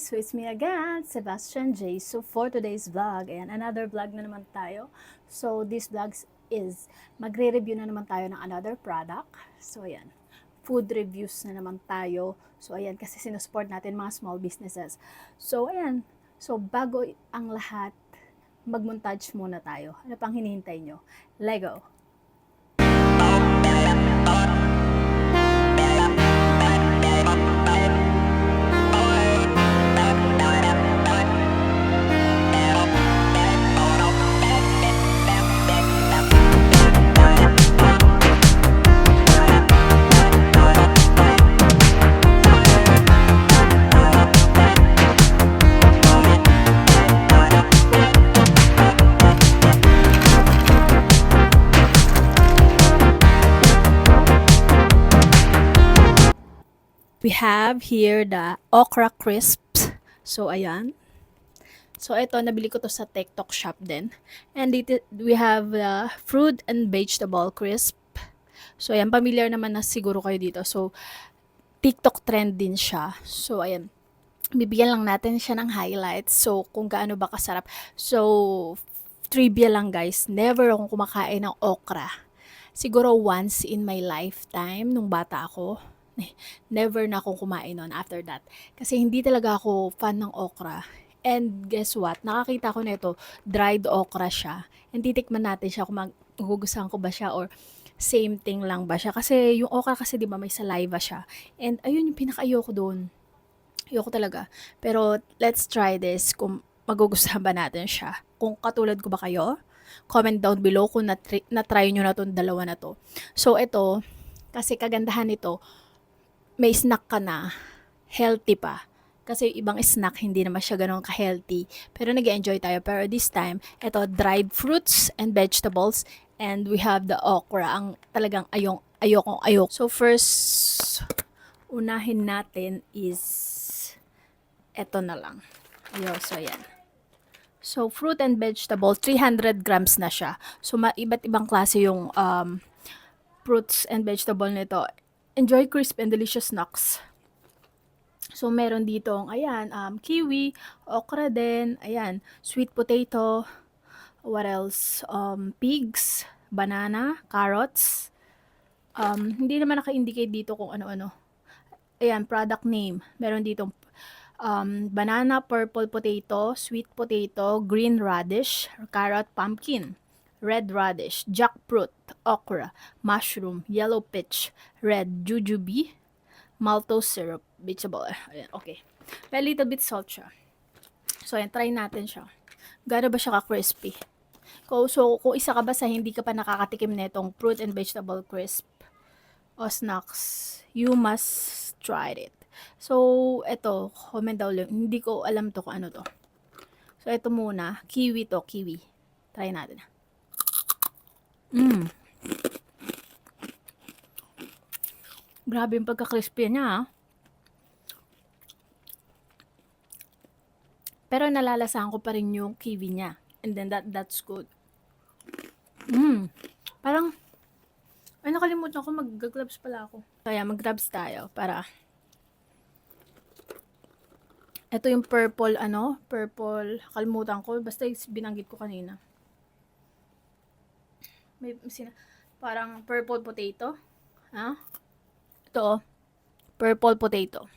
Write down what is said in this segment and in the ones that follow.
So it's me again, Sebastian J. So for today's vlog, and another vlog na naman tayo. So this vlog is magre-review na naman tayo ng another product. So ayan, food reviews na naman tayo. So ayan, kasi sinusupport natin mga small businesses. So ayan, so bago ang lahat, mag-montage muna tayo. Ano pang hinihintay nyo? Lego! We have here the okra crisps. So, ayan. So, ito, nabili ko to sa TikTok shop din. And dito, we have the fruit and vegetable crisp. So, ayan, familiar naman na siguro kayo dito. So, TikTok trend din siya. So, ayan. Bibigyan lang natin siya ng highlights. So, kung gaano ba kasarap. So, trivia lang guys. Never akong kumakain ng okra. Siguro once in my lifetime, nung bata ako. Never na akong kumain nun after that. Kasi hindi talaga ako fan ng okra. And guess what? Nakakita ko nito, dried okra siya. And titikman natin siya kung magugustuhan ko ba siya or same thing lang ba siya. Kasi yung okra kasi 'di ba may saliva siya. And ayun yung pinaka-ayoko doon. Ayoko talaga. Pero let's try this kung magugustuhan ba natin siya. Kung katulad ko ba kayo, comment down below kung na-try nyo na itong dalawa na to. So ito, kasi kagandahan nito, may snack ka na, healthy pa. Kasi ibang snack, hindi naman siya ganun ka-healthy. Pero nag-enjoy tayo. Pero this time, ito, dried fruits and vegetables. And we have the okra. Ang talagang ayokong. So first, unahin natin is, ito na lang. So ayan. So, fruit and vegetable, 300 grams na siya. So, iba't ibang klase yung fruits and vegetable nito. Enjoy crisp and delicious snacks. So, meron dito, ayan, kiwi, okra din, ayan, sweet potato, what else, pigs, banana, carrots. Hindi naman naka-indicate dito kung ano-ano. Ayan, product name. Meron dito banana, purple potato, sweet potato, green radish, carrot, pumpkin, red radish, jackfruit, okra, mushroom, yellow peach, red jujube, maltose syrup, vegetable. Ayan, okay. May little bit salt siya. So, ayan, try natin siya. Gano'n ba siya ka-crispy? So, kung isa ka ba sa hindi ka pa nakakatikim netong fruit and vegetable crisp o snacks, you must try it. So, eto, comment daw lang. Hindi ko alam to kung ano to. So, eto muna. Kiwi to, kiwi. Try natin. Grabe yung pagka-crispy niya, ha? Pero nalalasahan ko pa rin yung kiwi niya. And then, that's good. Parang, ay, nakalimutan ko, mag-gloves pala ako. Kaya, mag-gloves tayo para ito yung purple, kalimutan ko, basta binanggit ko kanina. May parang purple potato. Ha? Ito, purple potato.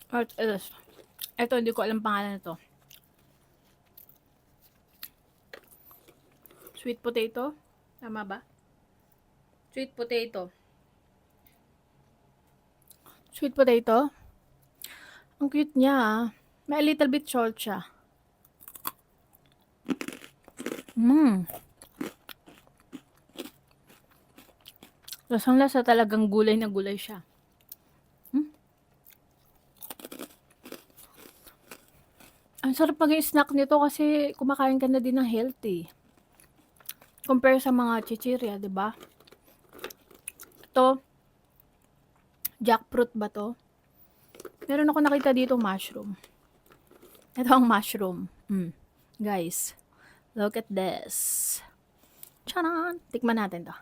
At ito, hindi ko alam pangalan nito. Sweet potato? Tama ba? Sweet potato. Sweet potato? Ang cute niya, ah. May a little bit salt siya. Lasang-lasa, talagang gulay na gulay siya. Ang sarap mag-snack nito kasi kumakain ka na din ng healthy. Compare sa mga chichirya, 'di ba? Ito, jackfruit ba to? Meron ako nakita dito mushroom. Ito ang mushroom. Guys, look at this. Charan! Tikman natin to.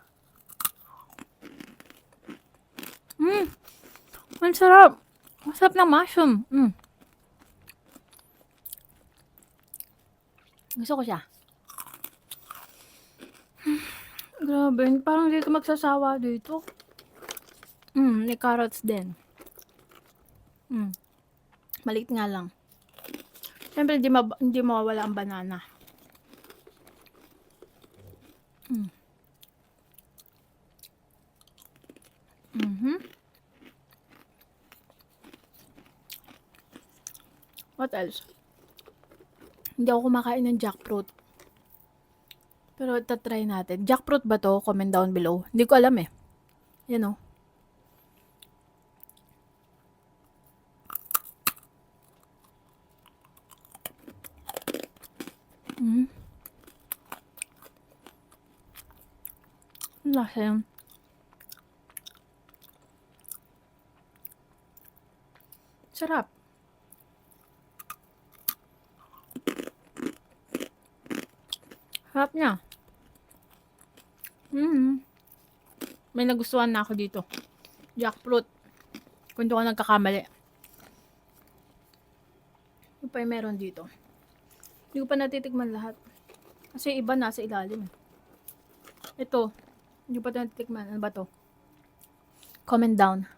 Ang sarap. Ang sarap ng mushroom. Gusto ko siya. Grabe, parang hindi ka magsasawa dito. May carrots din. Maliit nga lang. Siyempre, hindi mawawala ang banana. What else? Hindi ako kumakain ng jackfruit. Pero tatry natin. Jackfruit ba to? Comment down below. Hindi ko alam eh. Yan o. Lasa yun. Sarap. Sarap niya. May nagustuhan na ako dito. Jackfruit. Kung hindi ko nagkakamali. Ano pa yung meron dito? Hindi ko pa natitikman lahat. Kasi iba nasa ilalim. Ito. Hindi ko pa natitikman. Ano ba to? Comment down.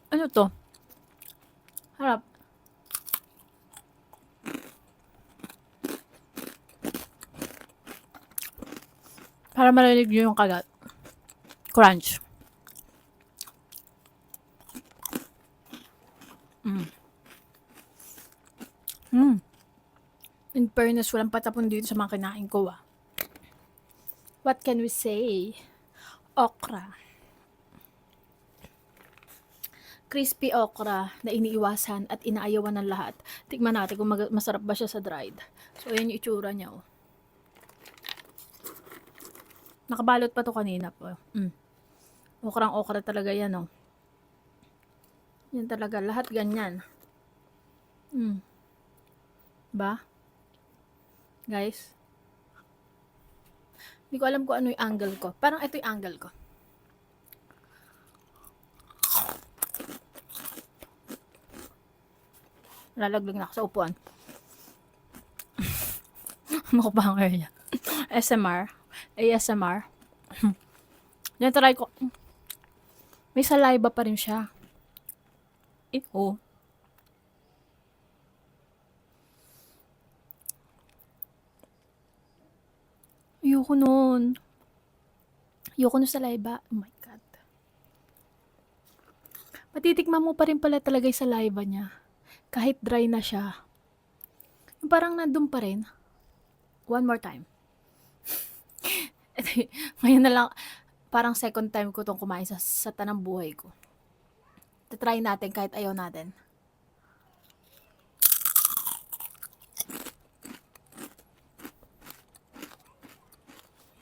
Ano to? Harap. Para marinig nyo yung kagat. Crunch. In fairness, walang patapon dito sa mga kinain ko What can we say? Okra. Crispy okra na iniiwasan at inaayawan ng lahat. Tikman natin kung masarap ba siya sa dried. So, ayan yung itsura niya. Nakabalot pa to kanina po. Okrang okra talaga yan. Yan talaga. Lahat ganyan. Ba? Guys? Hindi ko alam kung ano yung angle ko. Parang ito yung angle ko. Lalaglag na ako sa upuan. Mukbanger yan. SMR. ASMR. Yan, try ko. May saliva pa rin siya. Ew. Ayoko nun. Ayoko nun saliva. Oh my God. Matitikman mo pa rin pala talaga yung saliva niya. Kahit dry na siya. Yung parang nandun pa rin. One more time. Ngayon na lang, parang second time ko itong kumain sa tanang buhay ko. Try natin kahit ayaw natin.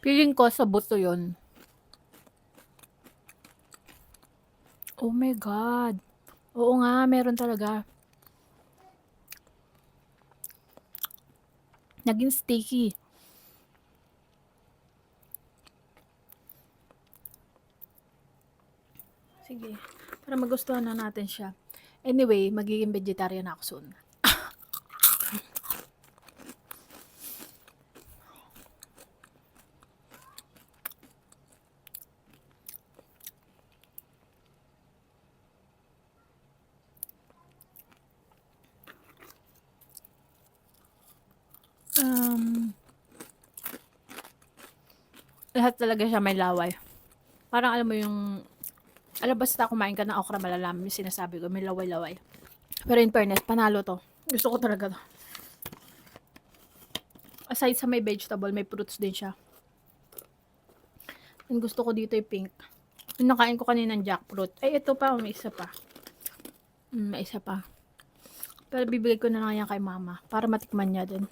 Feeling ko sa buto yun. Oh my God. Oo nga, meron talaga. Naging sticky. Sige. Para magustuhan na natin siya. Anyway, magiging vegetarian ako soon. Lahat talaga siya may laway. Parang alam mo yung, basta kumain ka ng okra, malalaman yung sinasabi ko, may laway-laway. Pero in fairness, panalo to. Gusto ko talaga to. Aside sa may vegetable, may fruits din siya. And gusto ko dito yung pink. Yung nakain ko kanina ng jackfruit. Ay, ito pa, may isa pa. May isa pa. Pero bibigay ko na lang yan kay mama para matikman niya din.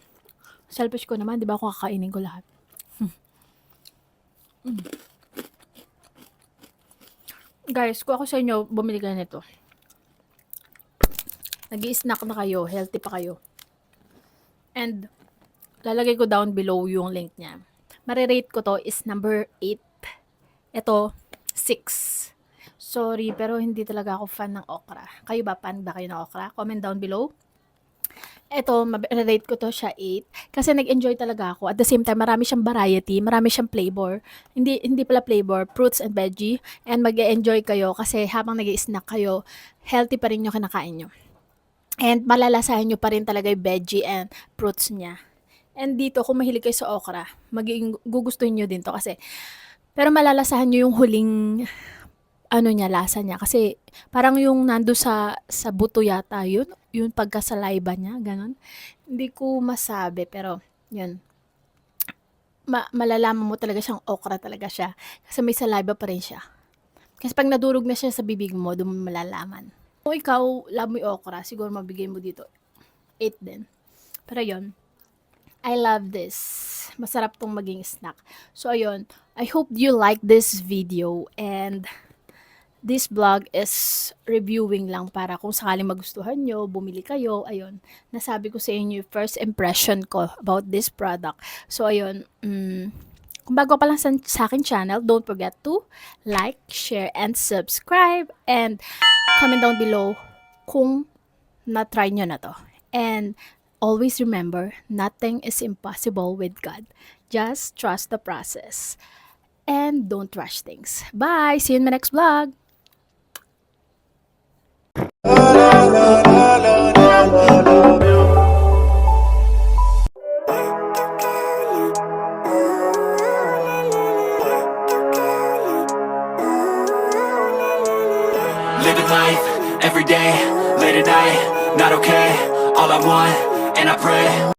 Selfish ko naman, di ba ako kakainin ko lahat. Guys, kung ako sa inyo, bumili ka nito. Nag-i-snack na kayo, healthy pa kayo. And, lalagay ko down below yung link niya. Marirate ko to is number 8. Ito, 6. Sorry, pero hindi talaga ako fan ng okra. Kayo ba, fan ba kayo ng okra? Comment down below. Ito, rate ko to siya 8 kasi nag-enjoy talaga ako. At the same time, marami siyang variety, marami siyang flavor. Hindi pala flavor, fruits and veggie. And mag-enjoy kayo kasi habang nag-i-snack kayo, healthy pa rin yung kinakain nyo. And malalasahan nyo pa rin talaga yung veggie and fruits niya. And dito, kung mahilig kayo sa okra, magiging gugustuhin nyo din to kasi pero malalasahan nyo yung huling ano niya, lasa niya. Kasi parang yung nando sa buto yata yun. Yung pagkasaliva niya, ganun. Hindi ko masabi, pero yun. Malalaman mo talaga siyang okra talaga siya. Kasi may saliva pa rin siya. Kasi pag nadurog na siya sa bibig mo, doon mo malalaman. Kung ikaw, love mo yung okra, siguro mabigay mo dito 8 din. Pero yun, I love this. Masarap tong maging snack. So, ayun. I hope you like this video and this vlog is reviewing lang para kung sakaling magustuhan nyo, bumili kayo, ayun. Nasabi ko sa inyo yung first impression ko about this product. So, ayun. Kung bago pa lang sa akin channel, don't forget to like, share, and subscribe. And comment down below kung na-try nyo na to. And always remember, nothing is impossible with God. Just trust the process. And don't rush things. Bye! See you in my next vlog! Living life, every day, late at night, not okay. All I want, and I pray